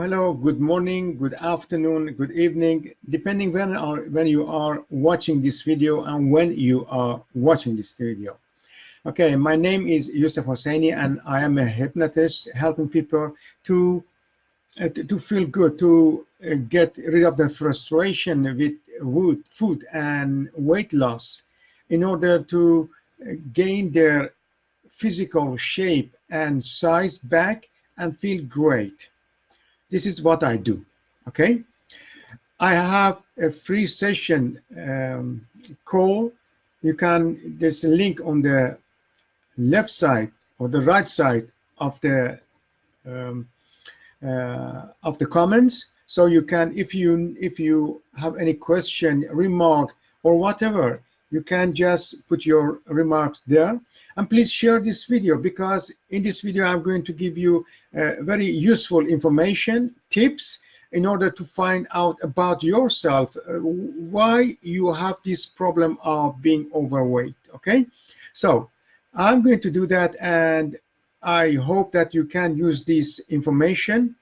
Hello, good morning, good afternoon, good evening, depending when you are watching this video and when you are watching this video. Okay, my name is Yousef Hosseini and I am a hypnotist helping people to feel good, to get rid of the frustration with food and weight loss in order to gain their physical shape and size back and feel great. This is what I do. Okay, I have a free session call. There's a link on the left side or the right side of the comments, so you can, if you have any question, remark, or whatever, you can just put your remarks there. And please share this video, because in this video I'm going to give you very useful information, tips, in order to find out about yourself, why you have this problem of being overweight. Okay, so I'm going to do that, and I hope that you can use this information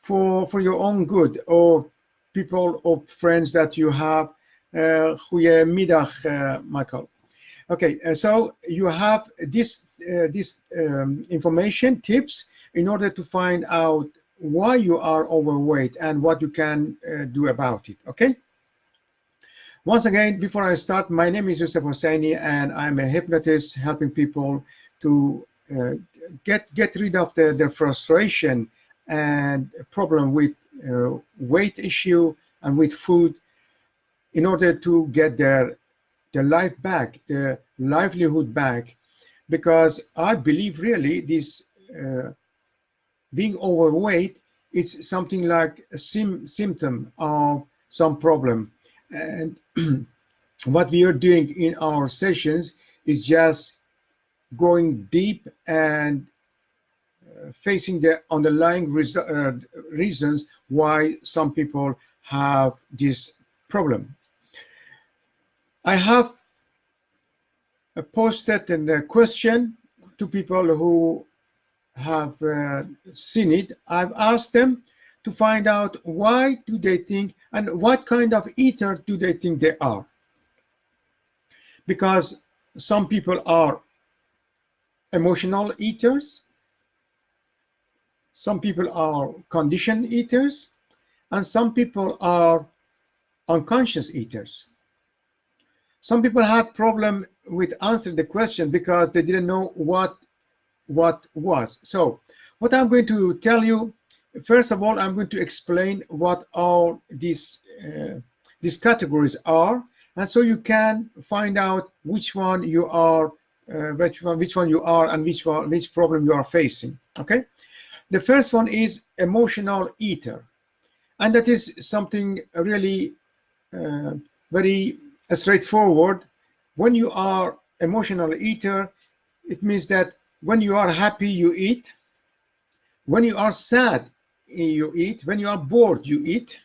for your own good, or people or friends that you have. Goedemiddag, Michael. Okay, so you have this information, tips, in order to find out why you are overweight and what you can do about it. Okay. Once again, before I start, my name is Yousef Hosseini, and I'm a hypnotist helping people to get rid of their frustration and problem with weight issue and with food, in order to get their life back, their livelihood back. Because I believe really this being overweight is something like a symptom of some problem. And what we are doing in our sessions is just going deep and facing the underlying reasons why some people have this problem. I have posted a question to people who have seen it. I've asked them to find out why do they think, and what kind of eater do they think they are. Because some people are emotional eaters, some people are conditioned eaters, and some people are unconscious eaters. Some people had problem with answering the question because they didn't know what was. So what I'm going to tell you, first of all, I'm going to explain what all these categories are, and so you can find out which one you are, which one you are, and which problem you are facing. Okay, the first one is emotional eater, and that is something really very straightforward. When you are emotional eater, it means that when you are happy, you eat. When you are sad, you eat. When you are bored, you eat.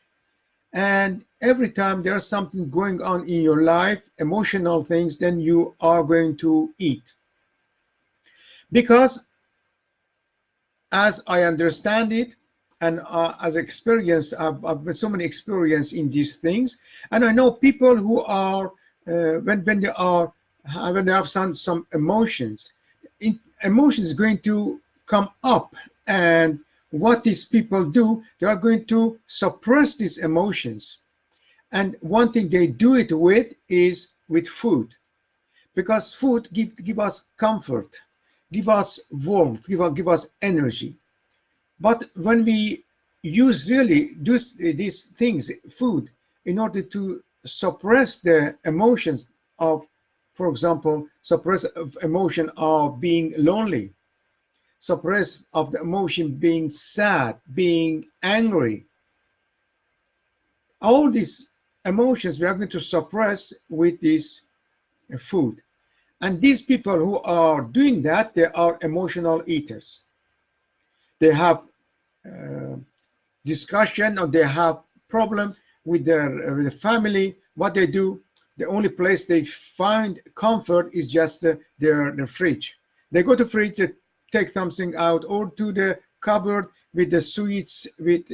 And every time there's something going on in your life, emotional things, then you are going to eat. Because as I understand it, and as experience, I've so many experience in these things, and I know people who are when they have some emotions, emotions is going to come up, and what these people do, they are going to suppress these emotions. And one thing they do it with is with food, because food give us comfort, give us warmth, give us energy. But when we use really these things, food, in order to suppress the emotions of, for example, suppress emotion of being lonely, suppress of the emotion being sad, being angry, all these emotions we are going to suppress with this food. And these people who are doing that, they are emotional eaters. They have discussion, or they have problem with their family. What they do, the only place they find comfort is just their fridge. They go to fridge, they take something out, or to the cupboard, with the sweets, with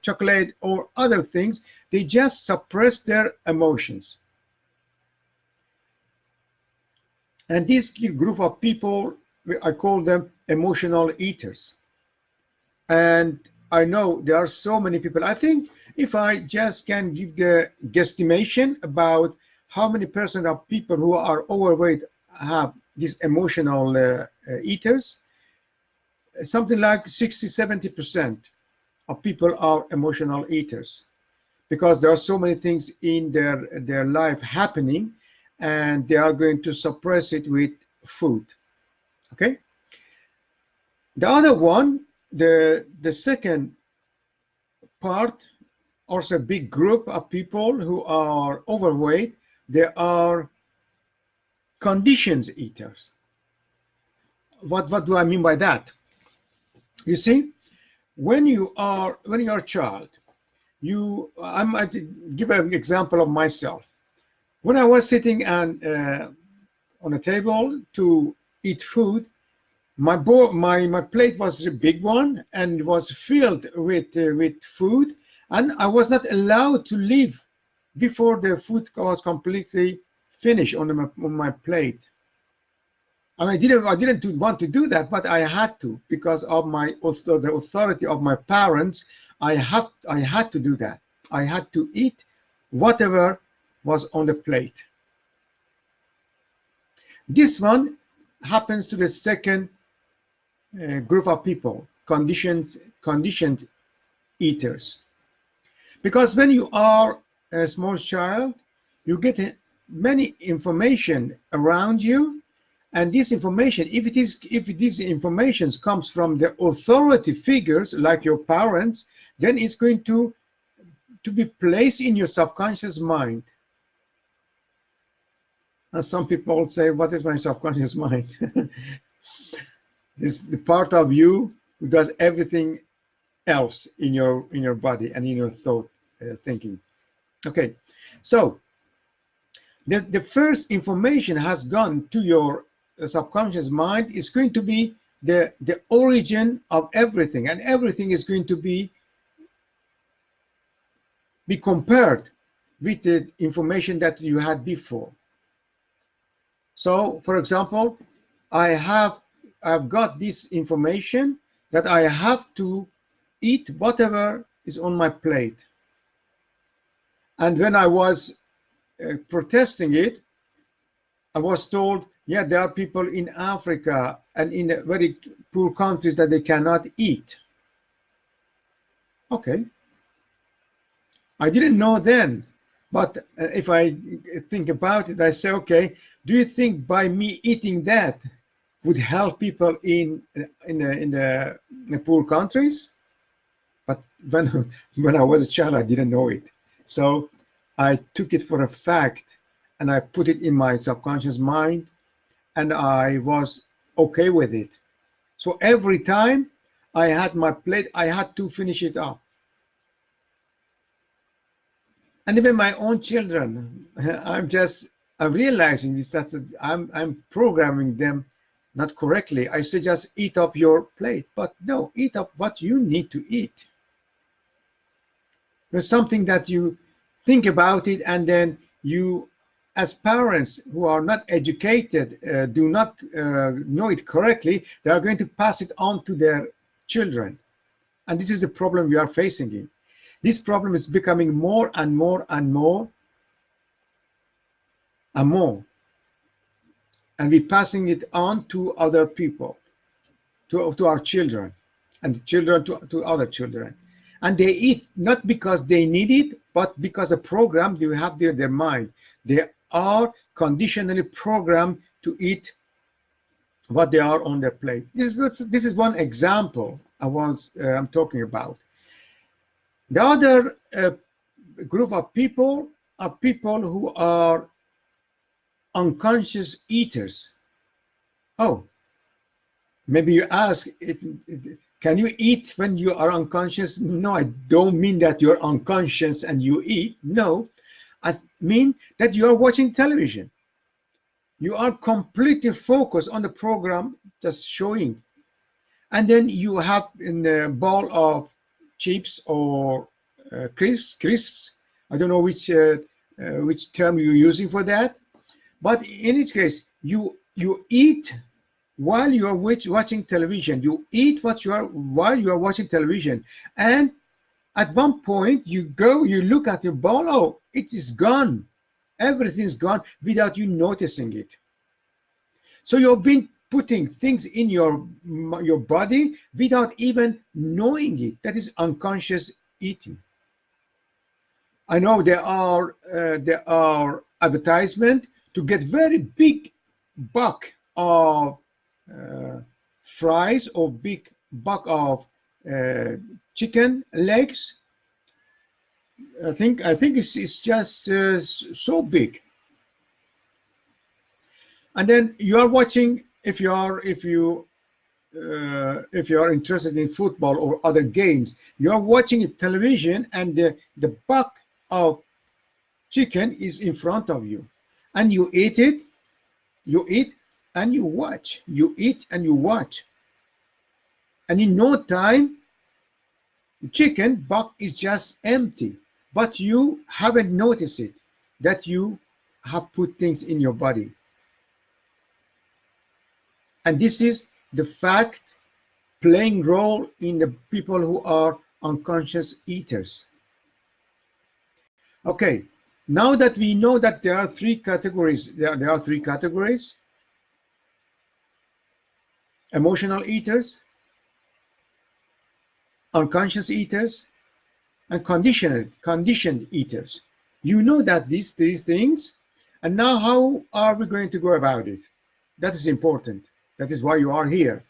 chocolate or other things. They just suppress their emotions. And this group of people, I call them emotional eaters. And I know there are so many people. I think if I just can give the guesstimation about how many percent of people who are overweight have these emotional eaters, something like 60–70% of people are emotional eaters, because there are so many things in their life happening, and they are going to suppress it with food. Okay. The other one, the second part, also a big group of people who are overweight, they are conditions eaters. What do I mean by that? You see, when you are a child, I might give an example of myself. When I was sitting on a table to eat food, my plate was a big one and was filled with food, and I was not allowed to leave before the food was completely finished on my plate. And I didn't want to do that, but I had to, because of the authority of my parents. I had to do that. I had to eat whatever was on the plate. This one happens to the second group of people, conditioned eaters. Because when you are a small child, you get many information around you, and this information, if this information comes from the authority figures like your parents, then it's going to be placed in your subconscious mind. And some people say, what is my subconscious mind? It's the part of you who does everything else in your body and in your thought thinking. Okay, so the first information has gone to your subconscious mind is going to be the origin of everything, and everything is going to be compared with the information that you had before. So, for example, I've got this information that I have to eat whatever is on my plate. And when I was protesting it, I was told, yeah, there are people in Africa and in very poor countries that they cannot eat. Okay. I didn't know then, but if I think about it, I say, okay, do you think by me eating that would help people in the poor countries? But when I was a child, I didn't know it. So I took it for a fact, and I put it in my subconscious mind, and I was okay with it. So every time I had my plate, I had to finish it up. And even my own children, I'm realizing this, I'm programming them not correctly. I say just eat up your plate, but no, eat up what you need to eat. There's something that you think about it, and then you, as parents who are not educated, do not know it correctly, they are going to pass it on to their children. And this is the problem we are facing in. This problem is becoming more and more and more and more. And we're passing it on to other people, to our children, and children to other children. And they eat not because they need it, but because a program you have there in their mind. They are conditionally programmed to eat what they are on their plate. This is one example I'm talking about. The other group of people are people who are unconscious eaters. Oh, maybe you ask, can you eat when you are unconscious? No, I don't mean that you're unconscious and you eat. No, I mean that you are watching television. You are completely focused on the program just showing. and then you have in a bowl of chips or crisps. I don't know which term you're using for that, but in each case, you eat while you are watching television. You eat while you are watching television, and at one point you look at your bowl. Oh, it is gone. Everything's gone without you noticing it. So you've been putting things in your body without even knowing it. That is unconscious eating. I know there are advertisements to get very big bulk of fries or big bulk of chicken legs. I think it's just so big. And then you are watching, if you are interested in football or other games, you are watching a television, and the bulk of chicken is in front of you, and you eat it. You eat and you watch. You eat and you watch, and in no time, the chicken bulk is just empty. But you haven't noticed it, that you have put things in your body. And this is the fact playing role in the people who are unconscious eaters. Okay, now that we know that there are three categories, there are three categories: emotional eaters, unconscious eaters, and conditioned eaters. You know that these three things, and now how are we going to go about it? That is important. That is why you are here,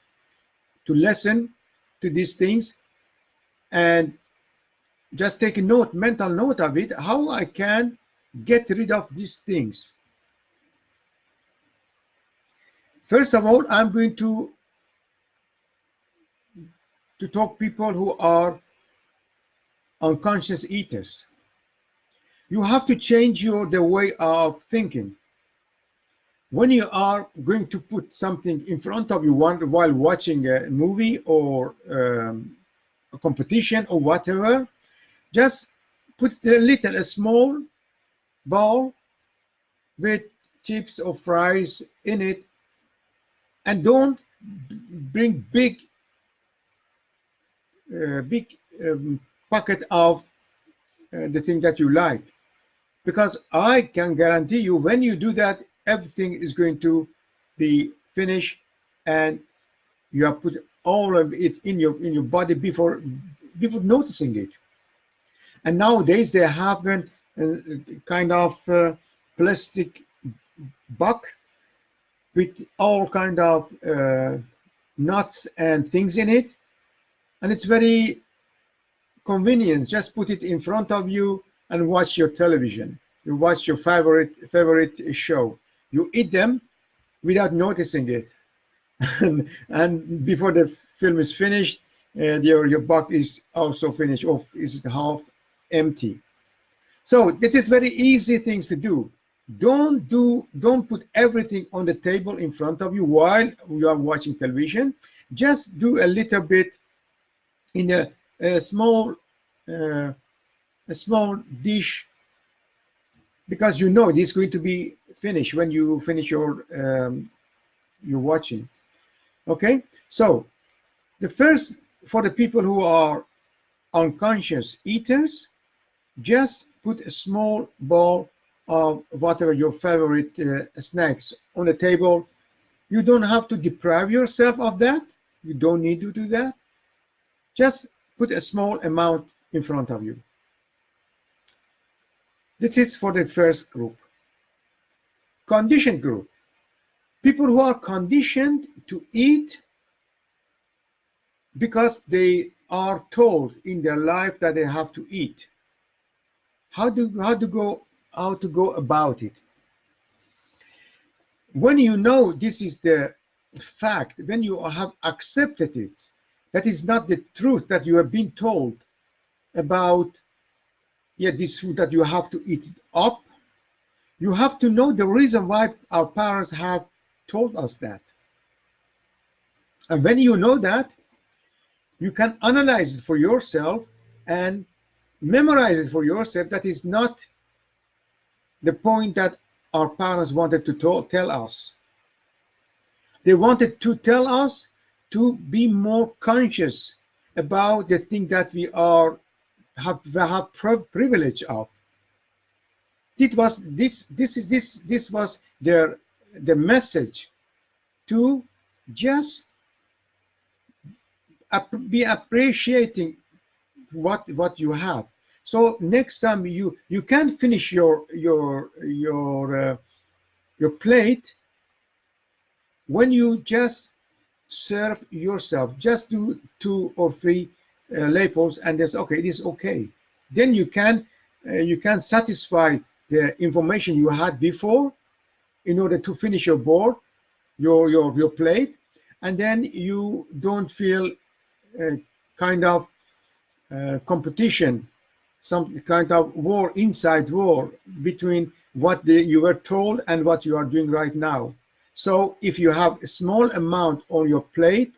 to listen to these things and just take a note, mental note of it, how I can get rid of these things. First of all, I'm going to talk people who are unconscious eaters. You have to change the way of thinking. When you are going to put something in front of you while watching a movie or a competition or whatever, just put a small bowl with chips or fries in it, and don't bring big packet of the thing that you like, because I can guarantee you, when you do that, everything is going to be finished, and you have put all of it in your body before noticing it. And nowadays they have a kind of plastic buck with all kind of nuts and things in it, and it's very convenient. Just put it in front of you and watch your television. You watch your favorite show. You eat them without noticing it, and before the film is finished, your buck is also finished, or is half empty. So this is very easy things to do. Don't put everything on the table in front of you while you are watching television. Just do a little bit in a small dish, because you know this is going to be finished when you finish your watching. Okay, so the first, for the people who are unconscious eaters, just put a small bowl of whatever your favorite snacks on the table. You don't have to deprive yourself of that. You don't need to do that. Just put a small amount in front of you. This is for the first group. Conditioned group. People who are conditioned to eat because they are told in their life that they have to eat. How to go about it? When you know this is the fact, when you have accepted it, that is not the truth that you have been told about, this food, that you have to eat it up. You have to know the reason why our parents have told us that. And when you know that, You can analyze it for yourself and memorize it for yourself. That is not the point that our parents wanted to tell us. They wanted to tell us to be more conscious about the thing that we have privilege of. This was the message, to just be appreciating what you have. So next time you can finish your plate when you just serve yourself. Just do 2 or 3 labels, and there's okay. It is okay. Then you can satisfy the information you had before in order to finish your board, your plate, and then you don't feel kind of competition, some kind of war, inside war between what you were told and what you are doing right now. So if you have a small amount on your plate,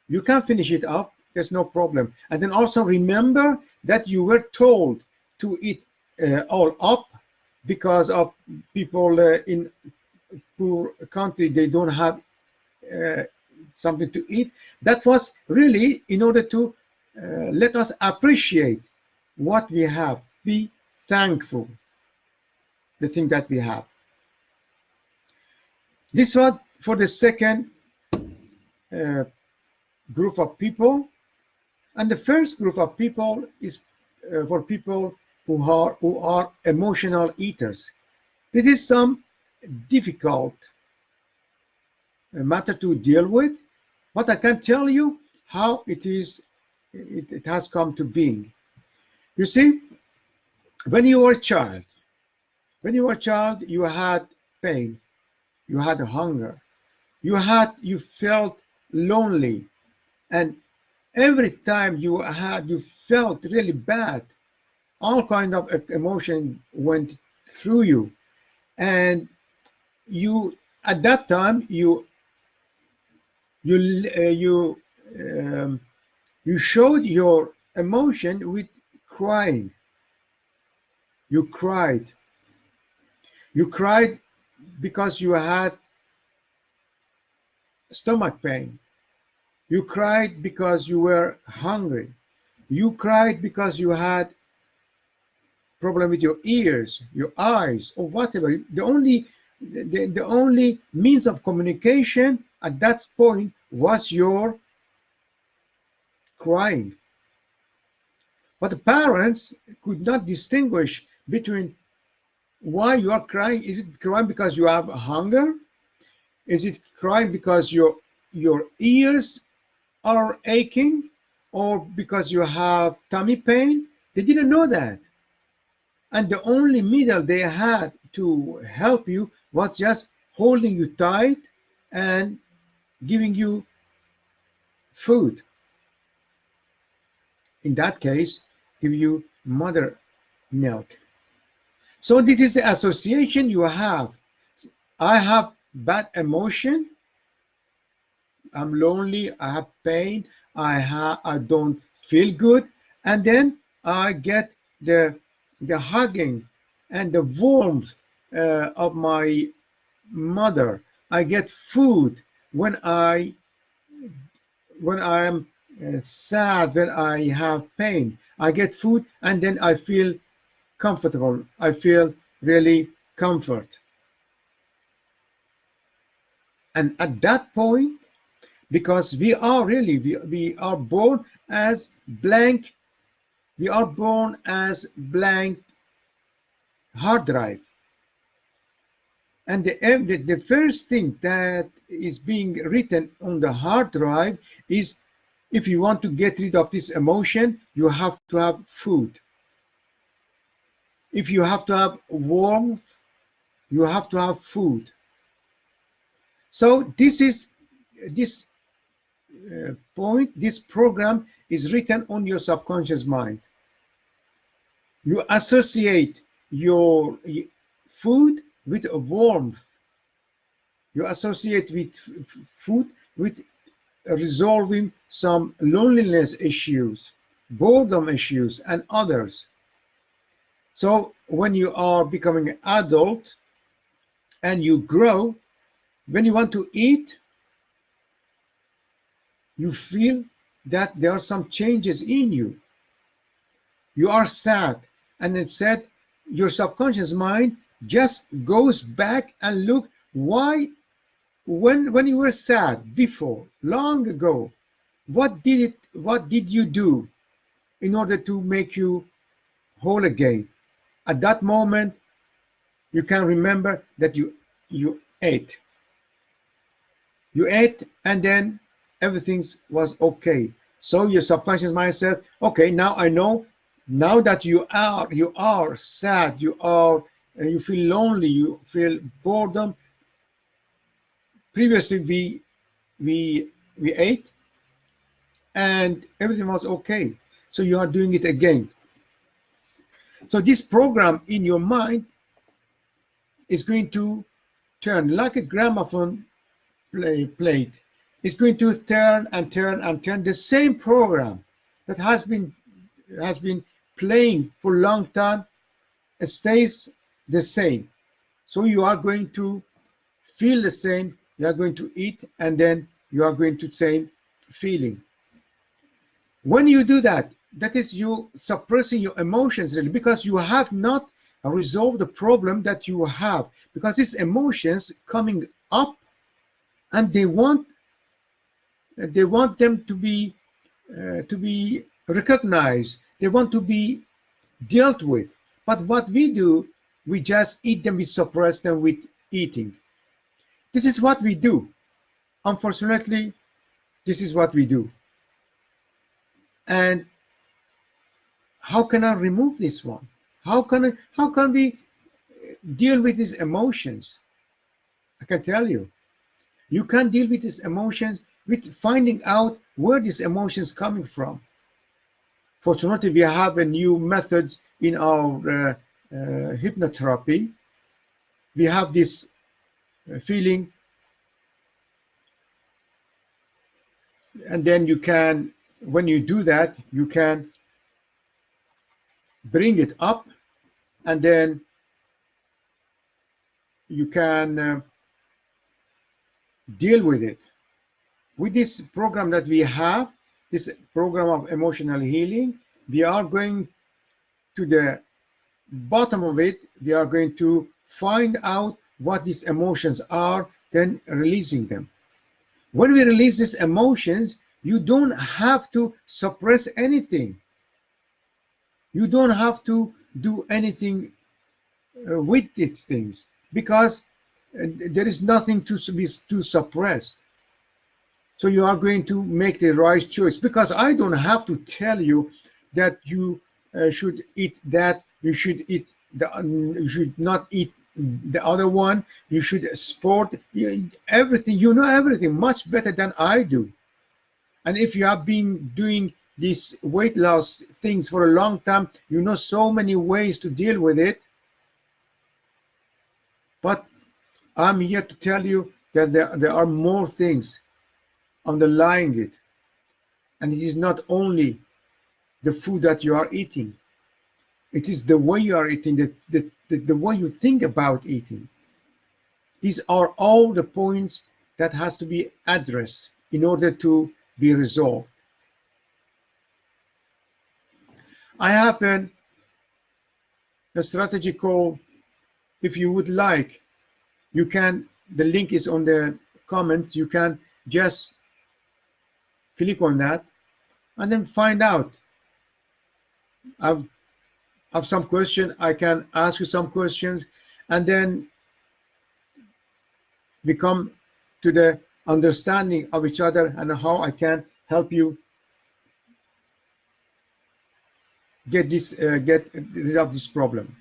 you can finish it up. There's no problem. And then also remember that you were told to eat all up, because of people in poor country, they don't have something to eat. That was really in order to let us appreciate what we have, be thankful the thing that we have. This was for the second group of people, and the first group of people is for people who are emotional eaters. This is some difficult matter to deal with, but I can tell you how it has come to being. You see, when you were a child, you had pain, you had hunger, you felt lonely, and every time you felt really bad, all kind of emotion went through you, and you at that time you showed your emotion with crying. You cried because you had stomach pain. You cried because you were hungry. You cried because you had problem with your ears, your eyes, or whatever. The only means of communication at that point was your crying. But the parents could not distinguish between why you are crying. Is it crying because you have hunger? Is it crying because your ears are aching, or because you have tummy pain? They didn't know that. And the only middle they had to help you was just holding you tight and giving you food. In that case, give you mother milk. So this is the association you have. I have bad emotion, I'm lonely, I have pain, I don't feel good, and then I get the hugging and the warmth of my mother. I get food when I'm sad, when I have pain. I get food, and then I feel comfortable. I feel really comfort. And at that point, because we are born as blank, we are born as blank hard drive. And the first thing that is being written on the hard drive is, if you want to get rid of this emotion, you have to have food. If you have to have warmth, you have to have food. So this program is written on your subconscious mind. You associate your food with warmth. You associate with food with resolving some loneliness issues, boredom issues, and others. So when you are becoming an adult and you grow, when you want to eat, you feel that there are some changes in you. You are sad, and instead your subconscious mind just goes back and look why, when you were sad before, long ago, what did you do in order to make you whole again? At that moment, you can remember that you ate. You ate, and then everything was okay. So your subconscious mind says, okay, now I know. Now that you are sad, you feel lonely, you feel boredom. Previously, we ate, and everything was okay. So you are doing it again. So this program in your mind is going to turn like a gramophone plate. It's going to turn and turn and turn. The same program that has been playing for a long time, it stays the same. So you are going to feel the same. You are going to eat, and then you are going to same feeling. When you do that, that is you suppressing your emotions, really, because you have not resolved the problem that you have, because these emotions coming up, and they want them to be recognized. They want to be dealt with. But what we do, we just eat them, we suppress them with eating. This is what we do. Unfortunately, this is what we do. And how can I remove this one? How can we deal with these emotions? I can tell you. You can deal with these emotions with finding out where these emotions coming from. Fortunately, we have a new methods in our hypnotherapy. We have this feeling, and then you can, when you do that, you can bring it up, and then you can deal with it. With this program that we have, this program of emotional healing, we are going to the bottom of it. We are going to find out what these emotions are, then releasing them. When we release these emotions, you don't have to suppress anything. You don't have to do anything with these things, because there is nothing to be suppressed. So you are going to make the right choice, because I don't have to tell you that you should eat that, you should you should not eat the other one, you should sport, everything. You know everything much better than I do. And if you have been doing these weight loss things for a long time, you know so many ways to deal with it. But I'm here to tell you that there are more things underlying it. And it is not only the food that you are eating. It is the way you are eating, the way you think about eating. These are all the points that has to be addressed in order to be resolved. I have a strategy called, if you would like, you can, the link is on the comments, you can just click on that and then find out. I have some question, I can ask you some questions, and then we come to the understanding of each other and how I can help you get rid of this problem.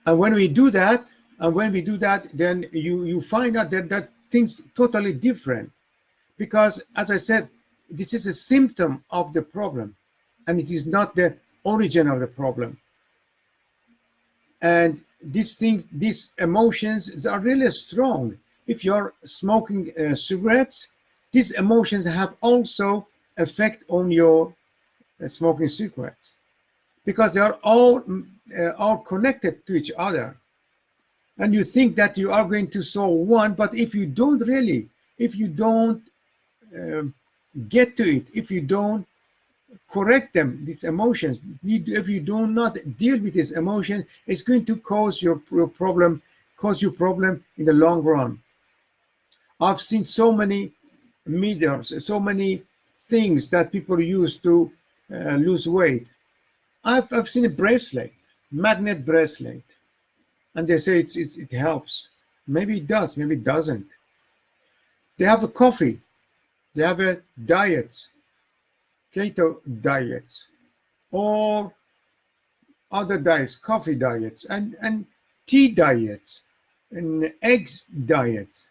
And when we do that, then you find out that things totally different, because as I said, this is a symptom of the problem, and it is not the origin of the problem. And these things, these emotions are really strong. if you're smoking cigarettes, these emotions have also effect on your smoking cigarettes, because they are all connected to each other. And you think that you are going to solve one, but if you don't get to it, if you don't correct them, these emotions, if you do not deal with this emotion, it's going to cause you problem in the long run. I've seen so many meters, so many things that people use to lose weight. I've seen a bracelet, magnet bracelet, and they say it helps. Maybe it does, maybe it doesn't. They have a coffee, they have a diets, keto diets, or other diets, coffee diets, and tea diets, and eggs diets.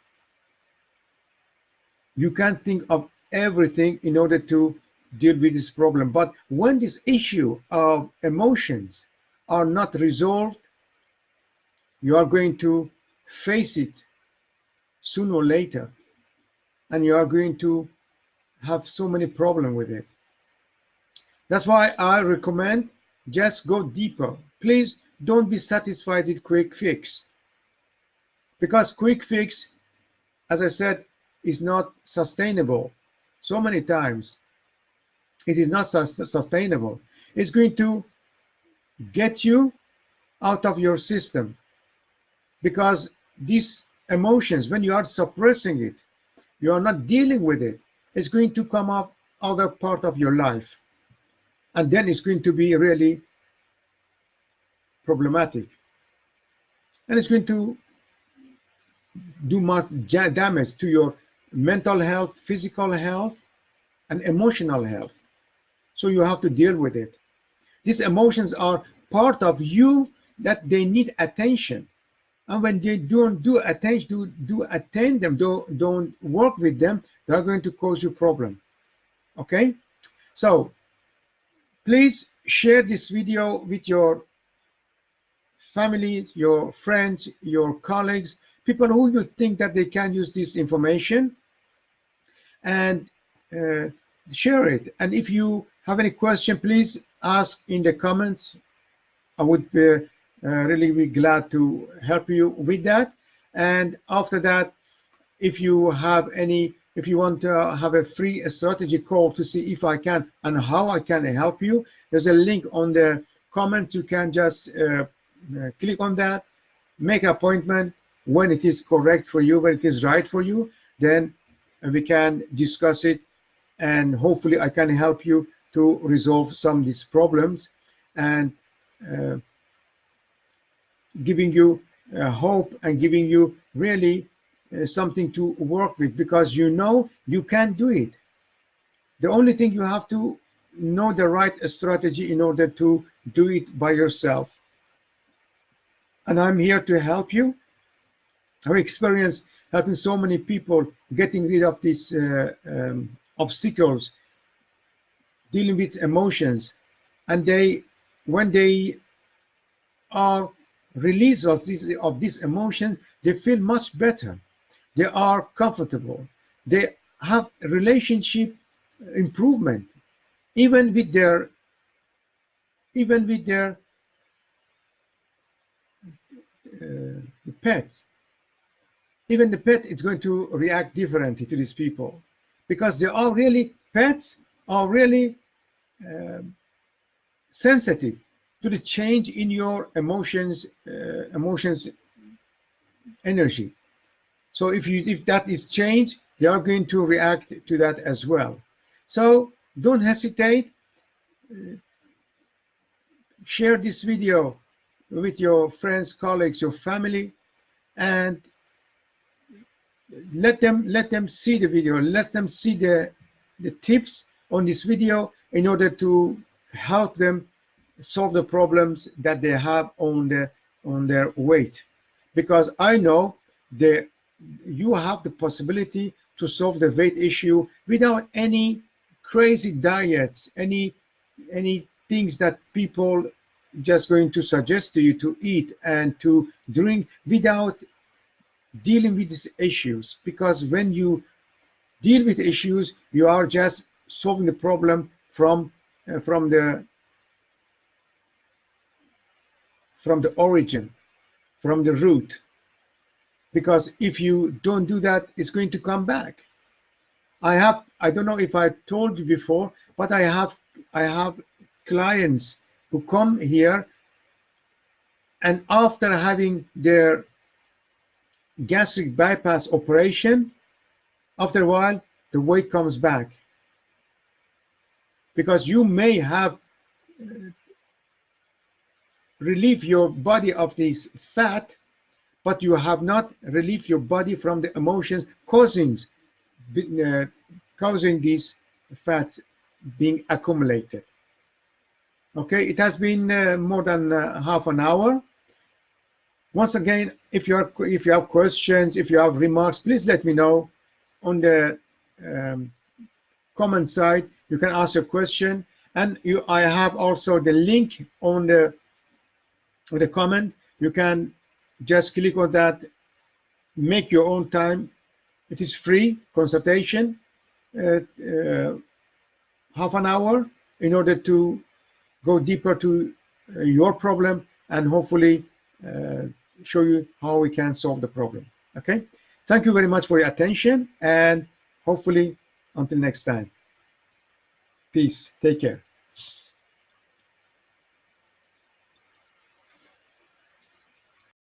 You can't think of everything in order to deal with this problem. But when this issue of emotions are not resolved, you are going to face it sooner or later, and you are going to have so many problems with it. That's why I recommend just go deeper. Please don't be satisfied with quick fix, because quick fix, as I said, is not sustainable. So many times it is not sustainable. It's going to get you out of your system, because these emotions, when you are suppressing it, you are not dealing with it, it's going to come up other part of your life, and then it's going to be really problematic, and it's going to do much damage to your mental health, physical health, and emotional health. So you have to deal with it. These emotions are part of you that they need attention, and when they don't attend them, don't work with them, they are going to cause you problem. Okay, so please share this video with your families, your friends, your colleagues, people who you think that they can use this information, and share it. And if you have any question, please ask in the comments. I would really be glad to help you with that. And after that, if you want to have a free strategy call to see if I can and how I can help you, there's a link on the comments. You can just click on that, make an appointment when it is correct for you, when it is right for you, then we can discuss it, and hopefully I can help you to resolve some of these problems, and giving you hope and giving you really something to work with, because you know you can do it. The only thing, you have to know the right strategy in order to do it by yourself. And I'm here to help you. I've experienced helping so many people getting rid of these obstacles, dealing with emotions, and when they are released of this emotion, they feel much better. They are comfortable. They have relationship improvement, even with their pets. Even the pet is going to react differently to these people, because they are really, pets are really sensitive to the change in your emotions energy. So if that is changed, they are going to react to that as well. So don't hesitate. Share this video with your friends, colleagues, your family, and let them see the video. Let them see the tips on this video in order to help them solve the problems that they have on their weight. Because I know that you have the possibility to solve the weight issue without any crazy diets, any things that people just going to suggest to you to eat and to drink, without dealing with these issues, because when you deal with issues, you are just solving the problem from the origin, from the root. Because if you don't do that, it's going to come back. I don't know if I told you before, but I have clients who come here, and after having their gastric bypass operation, after a while the weight comes back, because you may have relieved your body of this fat, but you have not relieved your body from the emotions causing these fats being accumulated. Okay, it has been more than half an hour. Once again, if you have questions, if you have remarks, please let me know on the comment side. You can ask your question, and I have also the link on the comment. You can just click on that, make your own time. It is free consultation, half an hour, in order to go deeper to your problem and hopefully show you how we can solve the problem. Okay, thank you very much for your attention, and hopefully until next time. Peace. Take care.